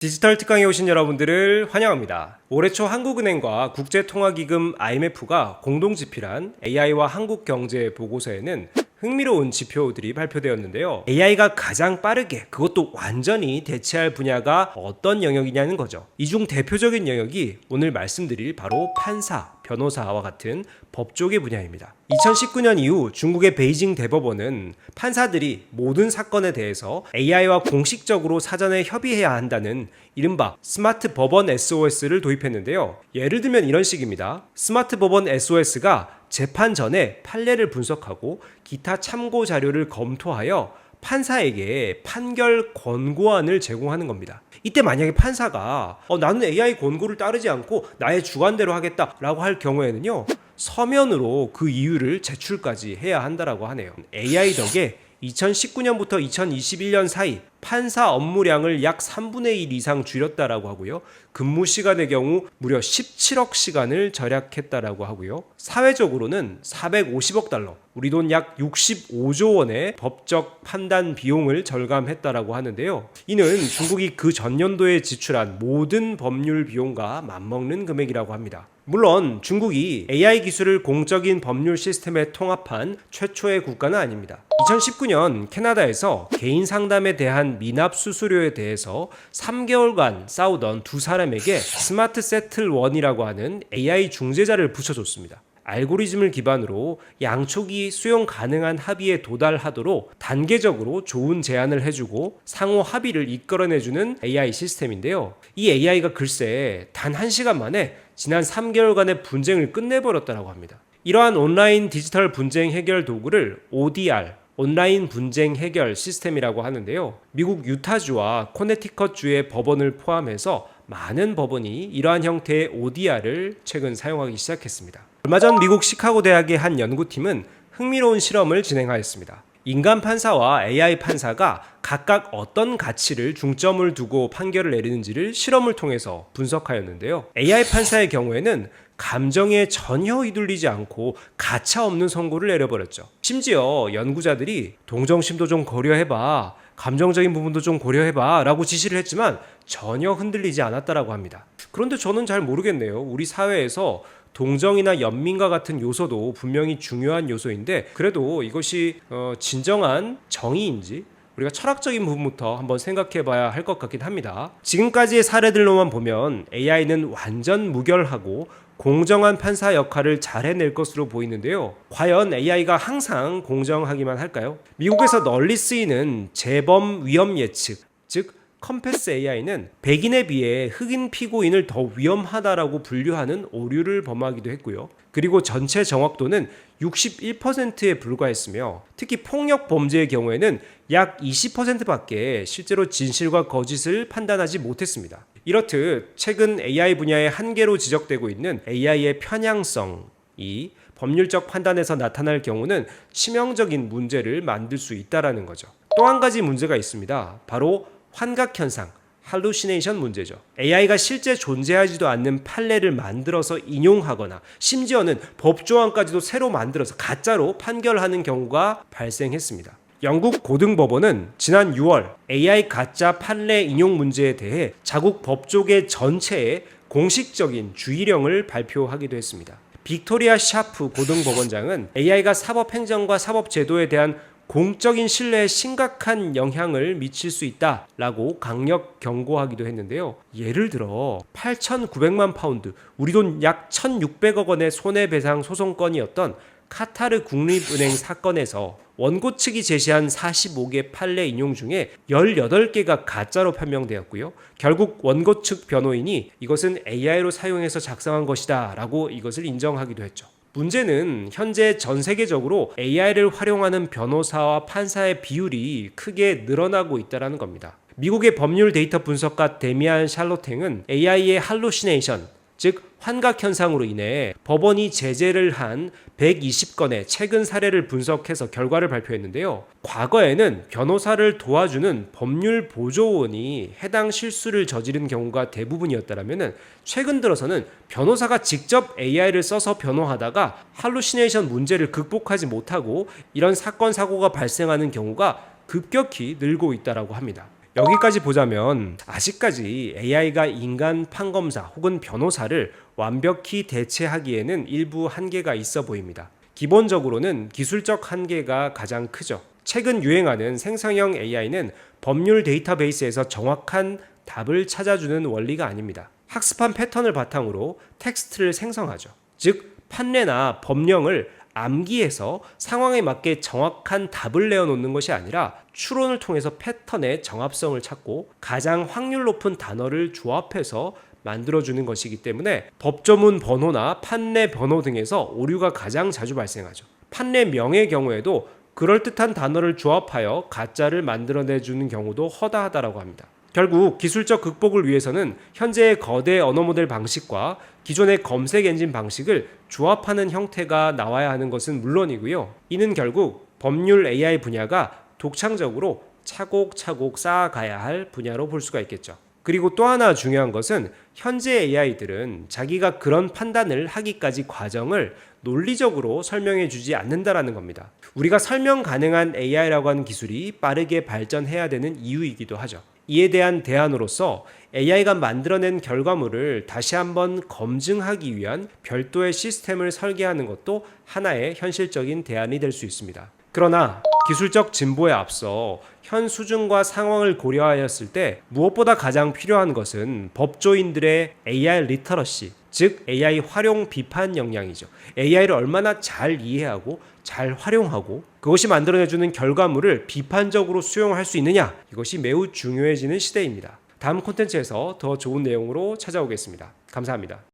디지털 특강에 오신 여러분들을 환영합니다. 올해 초 한국은행과 국제통화기금 IMF가 공동 집필한 AI와 한국 경제 보고서에는 흥미로운 지표들이 발표되었는데요. AI가 가장 빠르게 그것도 완전히 대체할 분야가 어떤 영역이냐는 거죠. 이 중 대표적인 영역이 오늘 말씀드릴 바로 판사, 변호사와 같은 법조계 분야입니다. 2019년 이후 중국의 베이징 대법원은 판사들이 모든 사건에 대해서 AI와 공식적으로 사전에 협의해야 한다는 이른바 스마트 법원 SOS를 도입했는데요. 예를 들면 이런 식입니다. 스마트 법원 SOS가 재판 전에 판례를 분석하고 기타 참고 자료를 검토하여 판사에게 판결 권고안을 제공하는 겁니다. 이때 만약에 판사가 나는 AI 권고를 따르지 않고 나의 주관대로 하겠다라고 할 경우에는요, 서면으로 그 이유를 제출까지 해야 한다라고 하네요. AI 덕에 2019년부터 2021년 사이 판사 업무량을 약 3분의 1 이상 줄였다라고 하고요. 근무 시간의 경우 무려 17억 시간을 절약했다라고 하고요. 사회적으로는 450억 달러, 우리 돈 약 65조 원의 법적 판단 비용을 절감했다라고 하는데요. 이는 중국이 그 전년도에 지출한 모든 법률 비용과 맞먹는 금액이라고 합니다. 물론 중국이 AI 기술을 공적인 법률 시스템에 통합한 최초의 국가는 아닙니다. 2019년 캐나다에서 개인 상담에 대한 미납 수수료에 대해서 3개월간 싸우던 두 사람에게 스마트 세틀 원이라고 하는 AI 중재자를 붙여줬습니다. 알고리즘을 기반으로 양쪽이 수용 가능한 합의에 도달하도록 단계적으로 좋은 제안을 해주고 상호 합의를 이끌어내주는 AI 시스템인데요. 이 AI가 글쎄 단 1시간 만에 지난 3개월간의 분쟁을 끝내버렸다고 합니다. 이러한 온라인 디지털 분쟁 해결 도구를 ODR, 온라인 분쟁 해결 시스템이라고 하는데요. 미국 유타주와 코네티컷주의 법원을 포함해서 많은 법원이 이러한 형태의 ODR을 최근 사용하기 시작했습니다. 얼마 전 미국 시카고 대학의 한 연구팀은 흥미로운 실험을 진행하였습니다. 인간 판사와 AI 판사가 각각 어떤 가치를 중점을 두고 판결을 내리는지를 실험을 통해서 분석하였는데요. AI 판사의 경우에는 감정에 전혀 휘둘리지 않고 가차 없는 선고를 내려버렸죠. 심지어 연구자들이 동정심도 좀 고려해봐, 감정적인 부분도 좀 고려해봐 라고 지시를 했지만 전혀 흔들리지 않았다라고 합니다. 그런데 저는 잘 모르겠네요. 우리 사회에서 동정이나 연민과 같은 요소도 분명히 중요한 요소인데 그래도 이것이 진정한 정의인지 우리가 철학적인 부분부터 한번 생각해 봐야 할 것 같긴 합니다. 지금까지의 사례들로만 보면 AI는 완전 무결하고 공정한 판사 역할을 잘 해낼 것으로 보이는데요. 과연 AI가 항상 공정하기만 할까요? 미국에서 널리 쓰이는 재범 위험 예측, 즉 컴패스 AI는 백인에 비해 흑인 피고인을 더 위험하다라고 분류하는 오류를 범하기도 했고요. 그리고 전체 정확도는 61%에 불과했으며 특히 폭력 범죄의 경우에는 약 20%밖에 실제로 진실과 거짓을 판단하지 못했습니다. 이렇듯 최근 AI 분야의 한계로 지적되고 있는 AI의 편향성이 법률적 판단에서 나타날 경우는 치명적인 문제를 만들 수 있다는 거죠. 또 한 가지 문제가 있습니다. 바로 환각현상, 할루시네이션 문제죠. AI가 실제 존재하지도 않는 판례를 만들어서 인용하거나 심지어는 법조항까지도 새로 만들어서 가짜로 판결하는 경우가 발생했습니다. 영국 고등법원은 지난 6월 AI 가짜 판례 인용 문제에 대해 자국 법조계 전체에 공식적인 주의령을 발표하기도 했습니다. 빅토리아 샤프 고등법원장은 AI가 사법행정과 사법제도에 대한 공적인 신뢰에 심각한 영향을 미칠 수 있다라고 강력 경고하기도 했는데요. 예를 들어 8,900만 파운드, 우리 돈 약 1,600억 원의 손해배상 소송건이었던 카타르 국립은행 사건에서 원고 측이 제시한 45개 판례 인용 중에 18개가 가짜로 판명되었고요. 결국 원고 측 변호인이 이것은 AI로 사용해서 작성한 것이다 라고 이것을 인정하기도 했죠. 문제는 현재 전 세계적으로 AI를 활용하는 변호사와 판사의 비율이 크게 늘어나고 있다는 겁니다. 미국의 법률 데이터 분석가 데미안 샬로탱은 AI의 할루시네이션, 즉 환각 현상으로 인해 법원이 제재를 한 120건의 최근 사례를 분석해서 결과를 발표했는데요. 과거에는 변호사를 도와주는 법률 보조원이 해당 실수를 저지른 경우가 대부분이었다면 최근 들어서는 변호사가 직접 AI를 써서 변호하다가 할루시네이션 문제를 극복하지 못하고 이런 사건 사고가 발생하는 경우가 급격히 늘고 있다고 합니다. 여기까지 보자면 아직까지 AI가 인간 판검사 혹은 변호사를 완벽히 대체하기에는 일부 한계가 있어 보입니다. 기본적으로는 기술적 한계가 가장 크죠. 최근 유행하는 생성형 AI는 법률 데이터베이스에서 정확한 답을 찾아주는 원리가 아닙니다. 학습한 패턴을 바탕으로 텍스트를 생성하죠. 즉, 판례나 법령을 암기해서 상황에 맞게 정확한 답을 내어놓는 것이 아니라 추론을 통해서 패턴의 정합성을 찾고 가장 확률 높은 단어를 조합해서 만들어주는 것이기 때문에 법조문 번호나 판례 번호 등에서 오류가 가장 자주 발생하죠. 판례명의 경우에도 그럴듯한 단어를 조합하여 가짜를 만들어내주는 경우도 허다하다라고 합니다. 결국 기술적 극복을 위해서는 현재의 거대 언어 모델 방식과 기존의 검색 엔진 방식을 조합하는 형태가 나와야 하는 것은 물론이고요. 이는 결국 법률 AI 분야가 독창적으로 차곡차곡 쌓아가야 할 분야로 볼 수가 있겠죠. 그리고 또 하나 중요한 것은 현재 AI들은 자기가 그런 판단을 하기까지 과정을 논리적으로 설명해 주지 않는다라는 겁니다. 우리가 설명 가능한 AI라고 하는 기술이 빠르게 발전해야 되는 이유이기도 하죠. 이에 대한 대안으로서 AI가 만들어낸 결과물을 다시 한번 검증하기 위한 별도의 시스템을 설계하는 것도 하나의 현실적인 대안이 될 수 있습니다. 그러나 기술적 진보에 앞서 현 수준과 상황을 고려하였을 때 무엇보다 가장 필요한 것은 법조인들의 AI 리터러시, 즉 AI 활용 비판 역량이죠. AI를 얼마나 잘 이해하고 잘 활용하고 그것이 만들어내주는 결과물을 비판적으로 수용할 수 있느냐, 이것이 매우 중요해지는 시대입니다. 다음 콘텐츠에서 더 좋은 내용으로 찾아오겠습니다. 감사합니다.